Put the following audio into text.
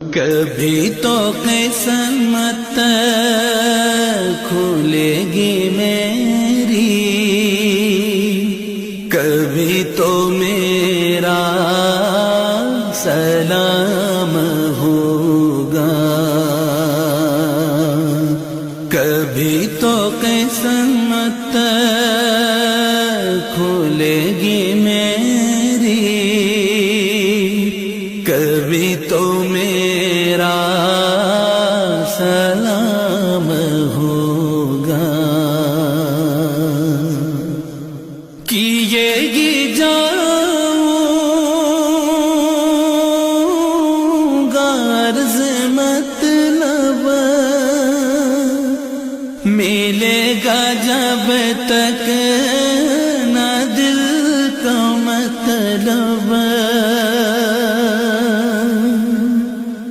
کبھی تو قسمت کھلے گی میری، کبھی تو میرا سلام ہوگا، کبھی تو قسمت کھلے گی میری، کبھی تو میرا سلام ہوگا۔ کیے گی جاؤں گا عرض مطلب، ملے گا جب تک